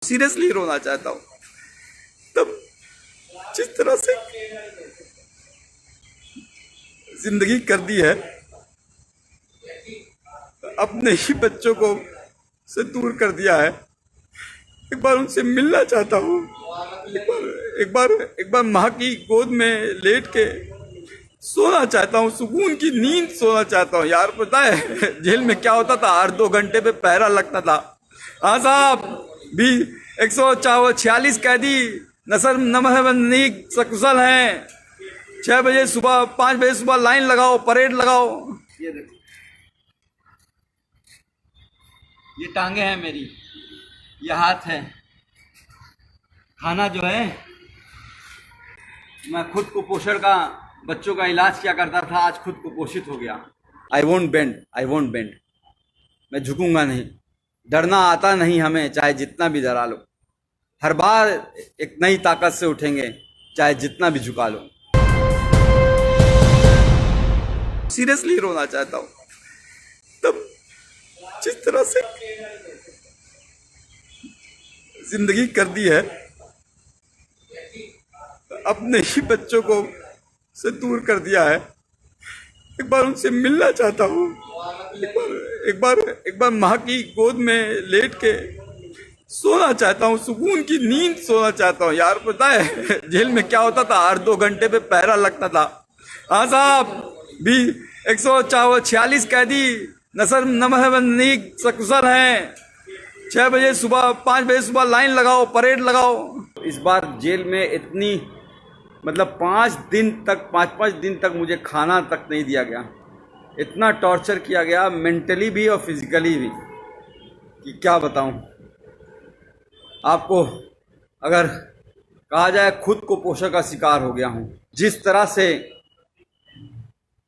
Seriously रोना चाहता हूँ। तब जिस तरह से जिंदगी कर दी है, अपने ही बच्चों को से दूर कर दिया है। एक बार उनसे मिलना चाहता हूँ, एक बार माँ की गोद में लेट के सोना चाहता हूँ, सुकून की नींद सोना चाहता हूँ। यार पता है जेल में क्या होता था, 8-2 घंटे पे पहरा लगता था। हाँ साहब, भी 146 कैदी नसर नमहबंदी सकुशल हैं। 6 बजे सुबह, 5 बजे सुबह लाइन लगाओ, परेड लगाओ। ये देखो, ये टांगे हैं मेरी, ये हाथ है। खाना जो है, मैं खुद कुपोषण का, बच्चों का इलाज किया करता था, आज खुद कुपोषित हो गया। I won't bend. मैं झुकूंगा नहीं। डरना आता नहीं हमें, चाहे जितना भी डरा लो। हर बार एक नई ताकत से उठेंगे, चाहे जितना भी झुका लो। सीरियसली रोना चाहता हूँ। तब जिस तरह से जिंदगी कर दी है, अपने ही बच्चों को से दूर कर दिया है। एक बार उनसे मिलना चाहता हूँ, एक बार माँ की गोद में लेट के सोना चाहता हूँ, सुकून की नींद सोना चाहता हूँ। यार पता है जेल में क्या होता था, 8-2 घंटे पे पहरा लगता था। हाँ साहब, भी 146 कैदी नसर नमहबंदी सकुशल हैं। 6 बजे सुबह, 5 बजे सुबह लाइन लगाओ, परेड लगाओ। इस बार जेल में इतनी, मतलब 5 दिन तक मुझे खाना तक नहीं दिया गया। इतना टॉर्चर किया गया, मेंटली भी और फिजिकली भी, कि क्या बताऊं आपको। अगर कहा जाए, खुद को पोषण का शिकार हो गया हूं। जिस तरह से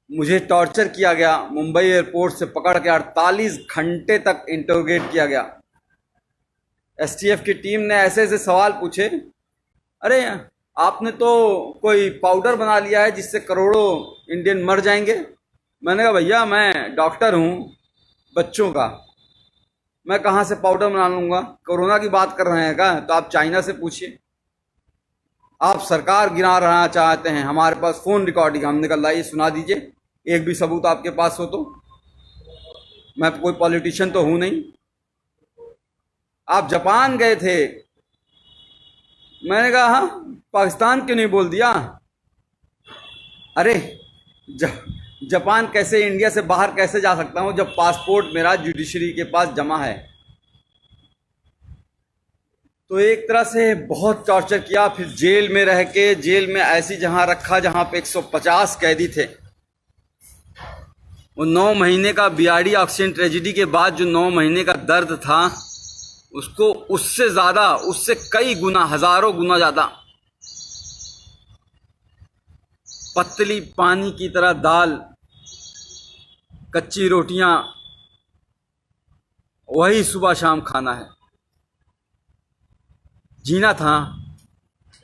मुझे टॉर्चर किया गया, मुंबई एयरपोर्ट से पकड़ के 48 घंटे तक इंटरोगेट किया गया। एसटीएफ की टीम ने ऐसे ऐसे सवाल पूछे, अरे आपने तो कोई पाउडर बना लिया है जिससे करोड़ों इंडियन मर जाएंगे। मैंने कहा भैया, मैं डॉक्टर हूँ बच्चों का, मैं कहाँ से पाउडर बना लूँगा। कोरोना की बात कर रहे हैं क्या? तो आप चाइना से पूछिए। आप सरकार गिरा रहना चाहते हैं, हमारे पास फ़ोन रिकॉर्डिंग, हमने कहा लाइए सुना दीजिए, एक भी सबूत आपके पास हो तो। मैं कोई पॉलिटिशियन तो हूँ नहीं। आप जापान गए थे, मैंने कहा हाँ, पाकिस्तान क्यों नहीं बोल दिया। अरे जापान कैसे, इंडिया से बाहर कैसे जा सकता हूं जब पासपोर्ट मेरा जुडिशरी के पास जमा है। तो एक तरह से बहुत टॉर्चर किया। फिर जेल में रह के, जेल में ऐसी जहां रखा जहां पे 150 कैदी थे। वो 9 महीने का बीआरडी ऑक्सीजन ट्रेजेडी के बाद जो 9 महीने का दर्द था, उसको उससे ज्यादा, उससे कई गुना, हजारों गुना ज्यादा पतली पानी की तरह दाल, कच्ची रोटियां, वही सुबह शाम खाना है। जीना था।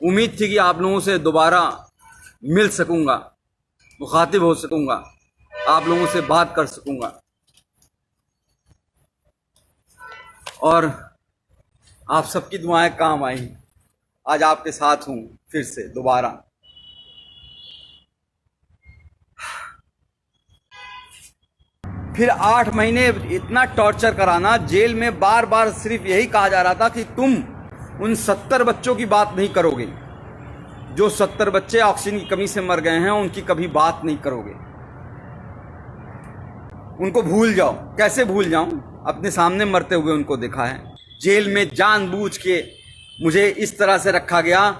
उम्मीद थी कि आप लोगों से दोबारा मिल सकूंगा, मुखातिब हो सकूंगा, आप लोगों से बात कर सकूंगा, और आप सबकी दुआएं काम आई। आज आपके साथ हूं फिर से दोबारा। फिर 8 महीने इतना टॉर्चर कराना, जेल में बार बार सिर्फ यही कहा जा रहा था कि तुम उन 70 बच्चों की बात नहीं करोगे, जो 70 बच्चे ऑक्सीजन की कमी से मर गए हैं, उनकी कभी बात नहीं करोगे, उनको भूल जाओ। कैसे भूल जाऊं, अपने सामने मरते हुए उनको देखा है। जेल में जानबूझ के मुझे इस तरह से रखा गया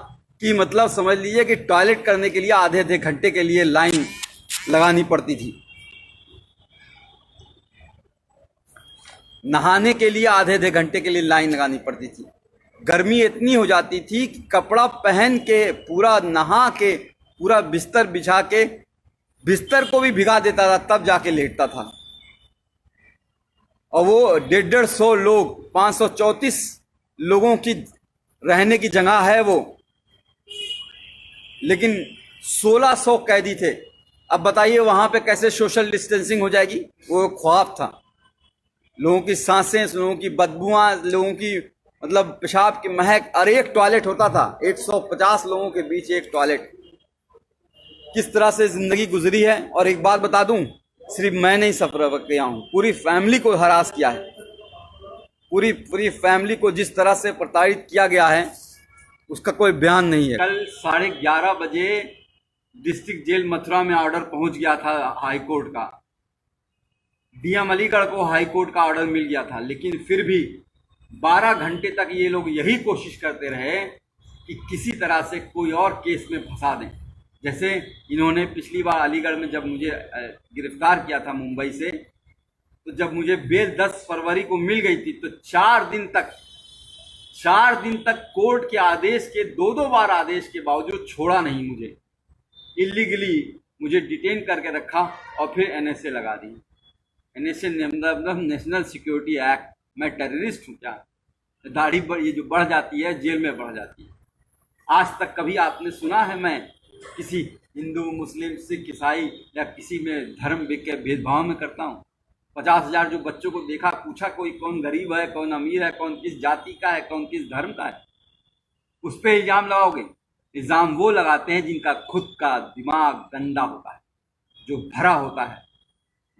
कि मतलब समझ लीजिए कि टॉयलेट करने के लिए आधे घंटे के लिए लाइन लगानी पड़ती थी, नहाने के लिए आधे घंटे के लिए लाइन लगानी पड़ती थी। गर्मी इतनी हो जाती थी कि कपड़ा पहन के, पूरा नहा के, पूरा बिस्तर बिछा के, बिस्तर को भी भिगा देता था, तब जाके लेटता था। और वो 150 लोग, 534 लोगों की रहने की जगह है वो, लेकिन 1600 कैदी थे। अब बताइए वहां पे कैसे सोशल डिस्टेंसिंग हो जाएगी। वो ख्वाब था। लोगों की सांसें, लोगों की बदबुआं, लोगों की मतलब पेशाब की महक, और एक टॉयलेट होता था, 150 लोगों के बीच एक टॉयलेट। किस तरह से जिंदगी गुजरी है। और एक बात बता दूं, सिर्फ मैं नहीं सफर किया हूं, पूरी फैमिली को हरास किया है। पूरी फैमिली को जिस तरह से प्रताड़ित किया गया है उसका कोई बयान नहीं है। कल 11:30 बजे डिस्ट्रिक्ट जेल मथुरा में ऑर्डर पहुंच गया था हाई कोर्ट का। डीएम अलीगढ़ को हाई कोर्ट का ऑर्डर मिल गया था, लेकिन फिर भी 12 घंटे तक ये लोग यही कोशिश करते रहे कि किसी तरह से कोई और केस में फंसा दें। जैसे इन्होंने पिछली बार अलीगढ़ में जब मुझे गिरफ्तार किया था मुंबई से, तो जब मुझे बेल 10 फरवरी को मिल गई थी तो 4 दिन तक कोर्ट के आदेश के 2-2 बार आदेश के बावजूद छोड़ा नहीं मुझे। इलीगली मुझे डिटेन करके रखा और फिर एनएसए लगा दी। एनएसए मतलब नेशनल सिक्योरिटी एक्ट। मैं टेररिस्ट हूँ क्या? दाढ़ी ये जो बढ़ जाती है जेल में बढ़ जाती है। आज तक कभी आपने सुना है मैं किसी हिंदू, मुस्लिम, सिख, ईसाई या किसी में धर्म के भेदभाव में करता हूँ? 50,000 जो बच्चों को देखा, पूछा कोई कौन गरीब है, कौन अमीर है, कौन किस जाति का है, कौन किस धर्म का है? उस पर इल्ज़ाम लगाओगे? इल्ज़ाम वो लगाते हैं जिनका खुद का दिमाग गंदा होता है, जो भरा होता है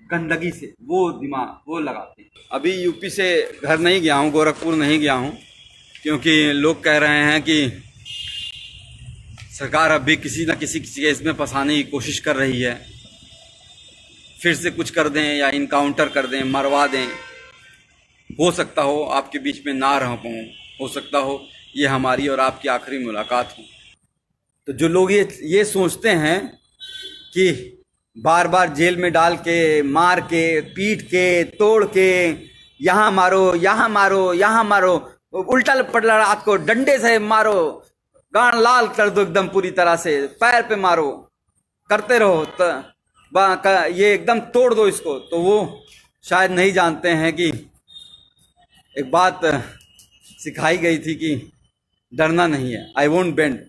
गंदगी से, वो दिमाग वो लगाते हैं। अभी यूपी से घर नहीं गया हूँ, गोरखपुर नहीं गया हूँ, क्योंकि लोग कह रहे हैं कि सरकार अब भी किसी न किसी केस में फंसाने की कोशिश कर रही है। फिर से कुछ कर दें या इनकाउंटर कर दें, मरवा दें। हो सकता हो आपके बीच में ना रह पाऊँ, हो सकता हो ये हमारी और आपकी आखिरी मुलाकात हो। तो जो लोग ये सोचते हैं कि बार बार जेल में डाल के, मार के, पीट के, तोड़ के, यहाँ मारो, यहाँ मारो, यहाँ मारो, उल्टा पलटा रात को डंडे से मारो, गांड लाल कर दो एकदम पूरी तरह से, पैर पे मारो, करते रहो ये एकदम तोड़ दो इसको, तो वो शायद नहीं जानते हैं कि एक बात सिखाई गई थी कि डरना नहीं है। आई वोंट बेंड,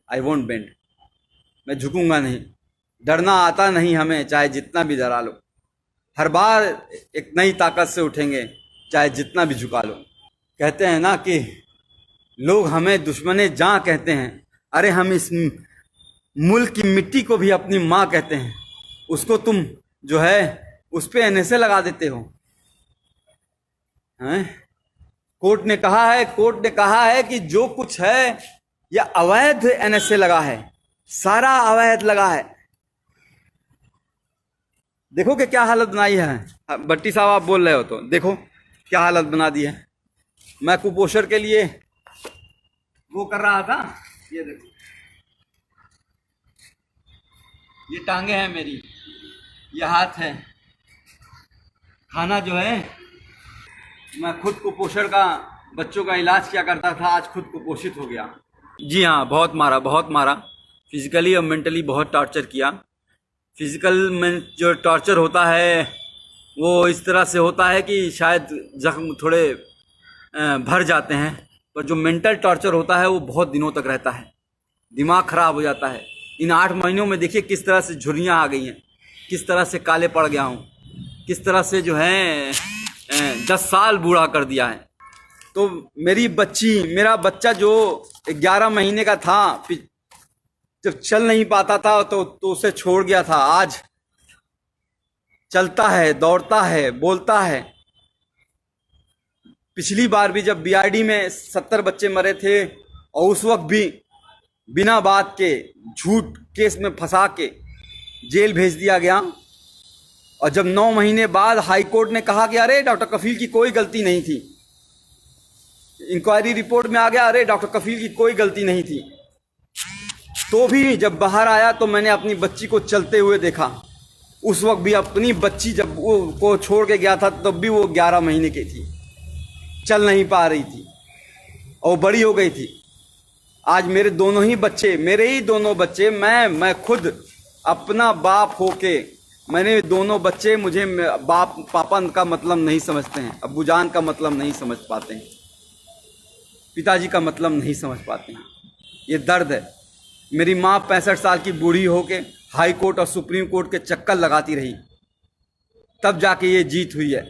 मैं झुकूंगा नहीं। डरना आता नहीं हमें, चाहे जितना भी डरा लो। हर बार एक नई ताकत से उठेंगे, चाहे जितना भी झुका लो। कहते हैं ना कि लोग हमें दुश्मने जान कहते हैं। अरे हम इस मुल्क की मिट्टी को भी अपनी माँ कहते हैं। उसको तुम जो है उस पे एनएसए लगा देते हो हैं? कोर्ट ने कहा है कि जो कुछ है यह अवैध एनएसए लगा है, सारा अवैध लगा है। देखो कि क्या हालत बनाई है। भट्टी साहब आप बोल रहे हो तो देखो क्या हालत बना दी है। मैं कुपोषण के लिए वो कर रहा था, ये देखो ये टांगे हैं मेरी, ये हाथ है। खाना जो है, मैं खुद कुपोषण का बच्चों का इलाज किया करता था, आज खुद कुपोषित हो गया। जी हाँ, बहुत मारा, फिजिकली और मेंटली बहुत टॉर्चर किया। फिजिकल में जो टॉर्चर होता है वो इस तरह से होता है कि शायद जख्म थोड़े भर जाते हैं, पर जो मेंटल टॉर्चर होता है वो बहुत दिनों तक रहता है। दिमाग खराब हो जाता है। इन 8 महीनों में देखिए किस तरह से झुर्रियाँ आ गई हैं, किस तरह से काले पड़ गया हूँ, किस तरह से जो है 10 साल बूढ़ा कर दिया है। तो मेरा बच्चा जो 11 महीने का था, जब चल नहीं पाता था तो उसे छोड़ गया था, आज चलता है, दौड़ता है, बोलता है। पिछली बार भी जब बीआरडी में 70 बच्चे मरे थे और उस वक्त भी बिना बात के झूठ केस में फंसा के जेल भेज दिया गया। और जब 9 महीने बाद हाई कोर्ट ने कहा कि अरे डॉक्टर कफील की कोई गलती नहीं थी, इंक्वायरी रिपोर्ट में आ गया अरे डॉक्टर कफील की कोई गलती नहीं थी, तो भी जब बाहर आया तो मैंने अपनी बच्ची को चलते हुए देखा। उस वक्त भी अपनी बच्ची जब वो को छोड़ के गया था तब भी वो 11 महीने की थी, चल नहीं पा रही थी और बड़ी हो गई थी। आज मेरे दोनों ही बच्चे, मैं खुद अपना बाप होके, मैंने दोनों बच्चे, मुझे बाप पापा का मतलब नहीं समझते हैं, अब्बूजान का मतलब नहीं समझ पाते हैं, पिताजी का मतलब नहीं समझ पाते हैं। ये दर्द है। मेरी माँ 65 साल की बूढ़ी होके हाई कोर्ट और सुप्रीम कोर्ट के चक्कर लगाती रही, तब जाके ये जीत हुई है।